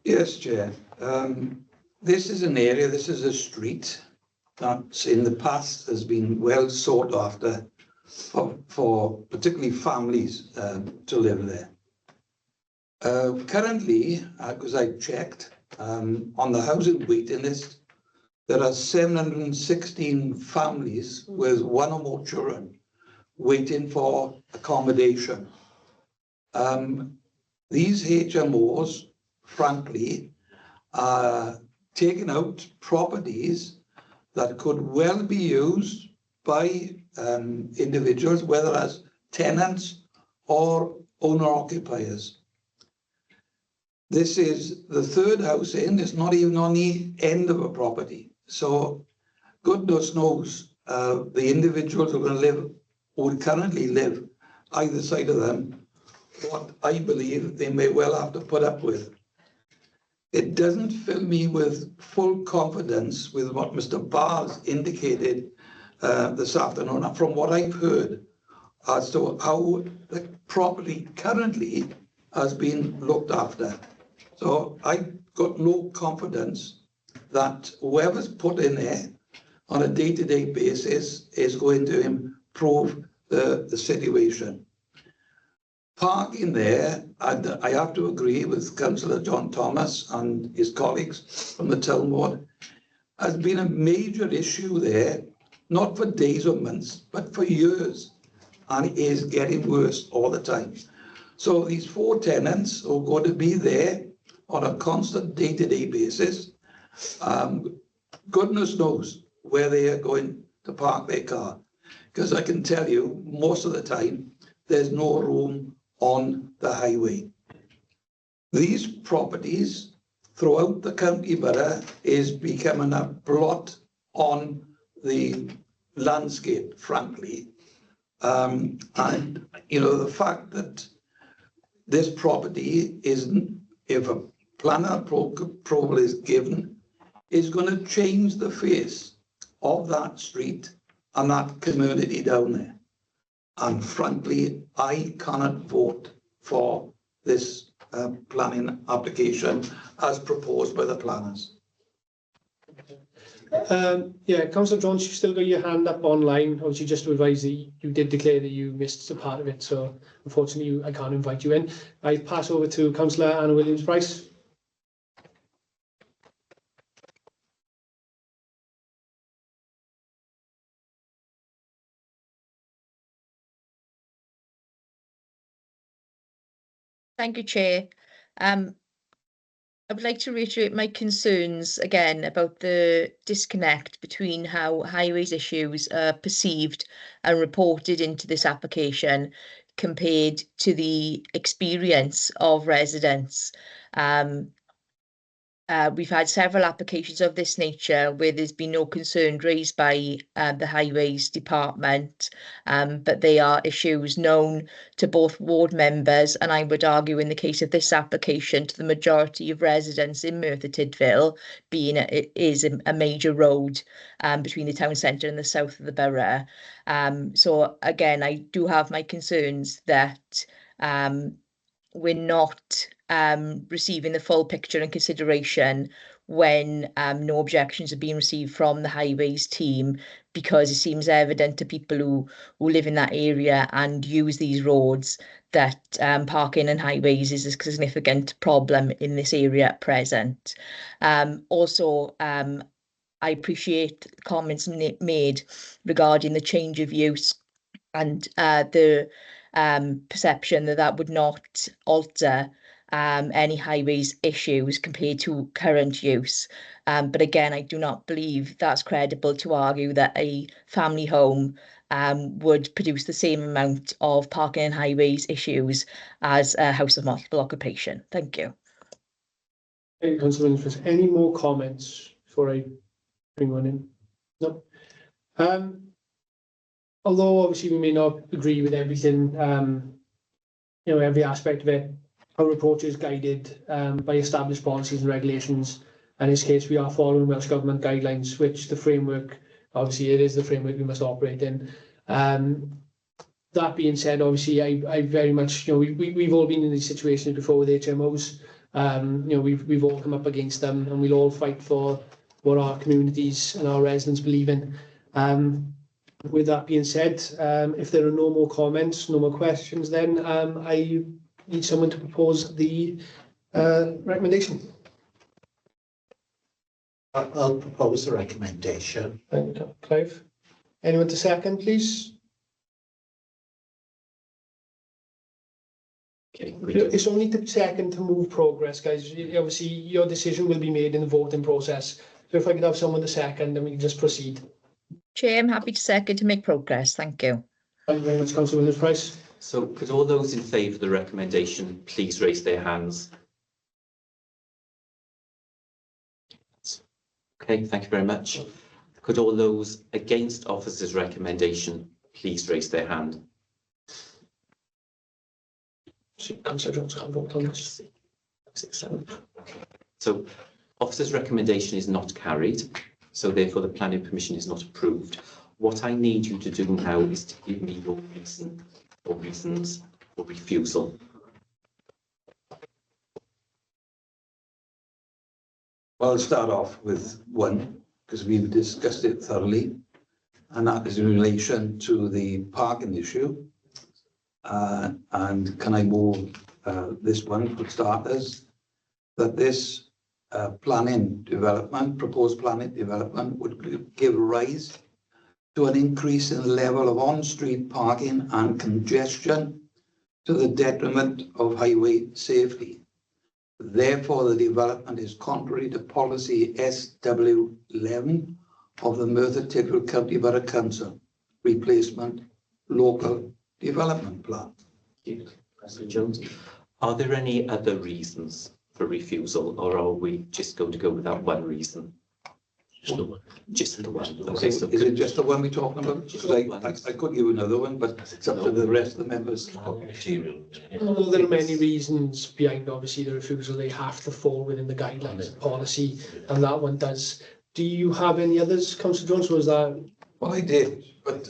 Yes, Chair. This is an area, this is a street that in the past has been well sought after for particularly families to live there. Currently, because I checked, on the housing waiting list, there are 716 families with one or more children waiting for accommodation. These HMOs, frankly, are taking out properties that could well be used by individuals, whether as tenants or owner-occupiers. This is the third house in, it's not even on the end of a property. So goodness knows the individuals who are going to live, who would currently live either side of them, what I believe they may well have to put up with. It doesn't fill me with full confidence with what Mr. Barrs indicated this afternoon, from what I've heard, as to how the property currently has been looked after. So I've got no confidence that whoever's put in there on a day-to-day basis is going to improve the situation. Parking there, and I have to agree with Councillor John Thomas and his colleagues from the town ward, has been a major issue there, not for days or months, but for years, and it is getting worse all the time. So these four tenants are going to be there on a constant day-to-day basis. Goodness knows where they are going to park their car, because I can tell you most of the time there's no room on the highway. These properties throughout the county borough is becoming a blot on the landscape, frankly. And, you know, the fact that this property isn't, if a planning approval is given, is going to change the face of that street and that community down there. And frankly, I cannot vote for this planning application as proposed by the planners. Yeah, Councillor Jones, you've still got your hand up online. Obviously, just to advise that you did declare that you missed a part of it, so unfortunately I can't invite you in. I pass over to Councillor Anna Williams-Price. Thank you, Chair. I would like to reiterate my concerns again about the disconnect between how highways issues are perceived and reported into this application compared to the experience of residents. We've had several applications of this nature where there's been no concern raised by the Highways Department, but they are issues known to both ward members, and I would argue in the case of this application to the majority of residents in Merthyr Tydfil, being it is a major road between the town centre and the south of the borough. So again, I do have my concerns that we're not receiving the full picture and consideration when no objections are being received from the highways team, because it seems evident to people who live in that area and use these roads that parking and highways is a significant problem in this area at present. Also, I appreciate the comments made regarding the change of use and the perception that would not alter any highways issues compared to current use. But again, I do not believe that's credible to argue that a family home would produce the same amount of parking and highways issues as a house of multiple occupation. Thank you. Hey, Councillor Winifred, any more comments before I bring one in? No. Although obviously we may not agree with everything, every aspect of it, our approach is guided by established policies and regulations. And in this case, we are following Welsh Government guidelines, which the framework, obviously it is the framework we must operate in. That being said, obviously I very much, we've all been in these situations before with HMOs. We've all come up against them, and we'll all fight for what our communities and our residents believe in. With that being said, if there are no more comments, no more questions, then I need someone to propose the recommendation. I'll propose the recommendation. Thank you, Clive. Anyone to second, please? Okay. It's only the second to move progress, guys. Obviously, your decision will be made in the voting process. So if I could have someone to second, then we can just proceed. Chair, I'm happy to second to make progress. Thank you. Thank you very much, Councillor Williams-Price. So could all those in favour of the recommendation please raise their hands? Okay, thank you very much. Could all those against officer's recommendation please raise their hand? Councillor Jones can't vote on this. So officer's recommendation is not carried, so therefore the planning permission is not approved. What I need you to do now is to give me your reason or reasons for refusal. Well, I'll start off with one, because we've discussed it thoroughly, and that is in relation to the parking issue. And can I move this one for starters, that this proposed planning development would give rise to an increase in the level of on-street parking and congestion to the detriment of highway safety. Therefore, the development is contrary to policy SW11 of the Merthyr Tydfil County Borough Council, replacement local development plan. Councillor Jones, are there any other reasons for refusal, or are we just going to go with that one reason? Just the one. Just the one. Okay, so is it just the one we're talking about? Because I could give another one, but it's up to the rest of the members. Well, there are many reasons behind, obviously, the refusal. They have to fall within the guidelines and policy, and that one does. Do you have any others, Councillor Jones, or was that? Well, I did, but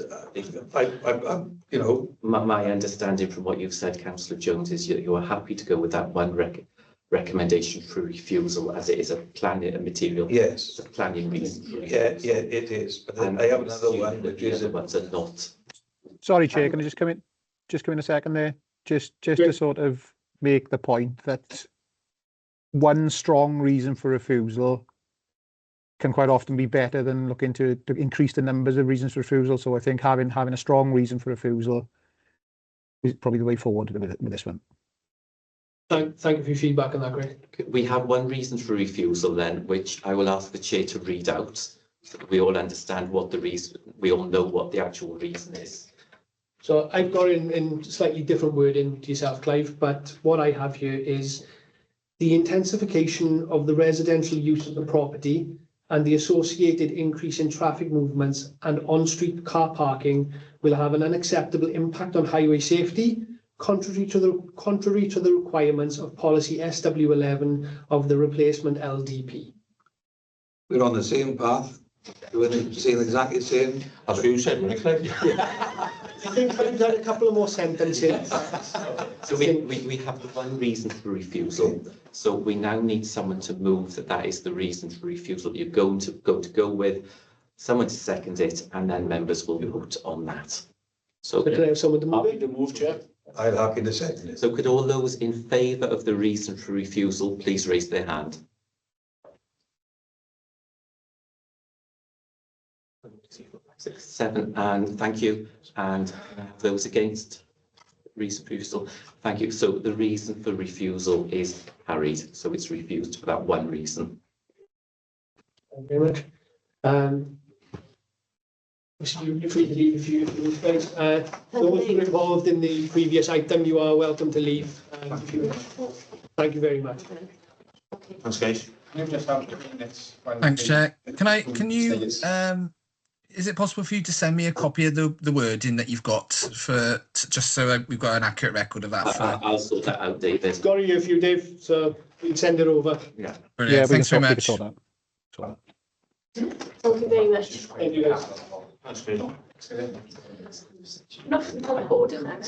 My understanding from what you've said, Councillor Jones, is you are happy to go with that one recommendation for refusal, as it is a planning material. Yes, it's a planning reason. Yeah, it is. But then I have another one, which is ones are not. Sorry, Chair, can I just come in a second there? Just to sort of make the point that one strong reason for refusal can quite often be better than looking to increase the numbers of reasons for refusal. So I think having a strong reason for refusal is probably the way forward with this one. Thank you for your feedback on that, Greg. We have one reason for refusal then, which I will ask the chair to read out, so that we all understand what the reason, we all know what the actual reason is. So I've got it in slightly different wording to yourself, Clive, but what I have here is the intensification of the residential use of the property and the associated increase in traffic movements and on-street car parking will have an unacceptable impact on highway safety, contrary to the requirements of policy SW11 of the replacement LDP. We're on the same path, doing exactly the same. That's what you said, wasn't it, Clive? I think I've done a couple of more sentences. So we have the one reason for refusal. So we now need someone to move that is the reason for refusal that you're going to go with, someone to second it, and then members will vote on that. So Can I have someone to move Happy it? to move, Chair. I'm happy to second it. So could all those in favour of the reason for refusal please raise their hand? Six, seven, and thank you. And those against reason for refusal, thank you. So the reason for refusal is carried. So it's refused for that one reason. Thank you very much. You're free to leave if you guys. Those who were involved in the previous item, you are welcome to leave. Thank you very much. Thanks, guys. Thanks, Chair. Can you, is it possible for you to send me a copy of the wording that you've got for, just so we've got an accurate record of that? I'll sort that out, David. It's got here for you, Dave, so we can send it over. Yeah. Brilliant. Thanks very much. Thank you very much. Thank you, guys. Thanks, Chris. Nothing on board in that.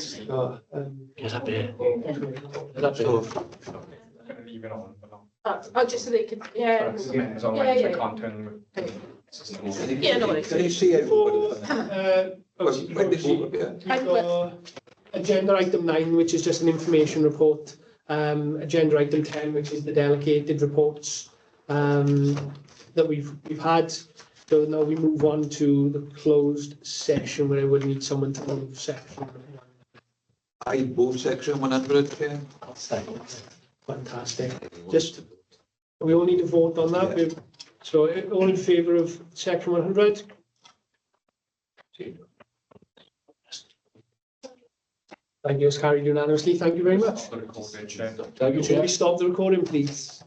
Leave it on, but Oh, just so they could, yeah. it's on Yeah, like yeah. the content. Yeah, no worries. Can you see everybody? We've got agenda item 9, which is just an information report. Agenda item 10, which is the delegated reports that we've had. So now we move on to the closed session where I would need someone to move section 1. I move section 100, Chair. Fantastic. Just, we all need to vote on that. Yeah. So all in favour of section 100? Thank you, it's carried unanimously. Thank you very much. The recorded, Chair. Thank you, Can we Chair. stop the recording, please?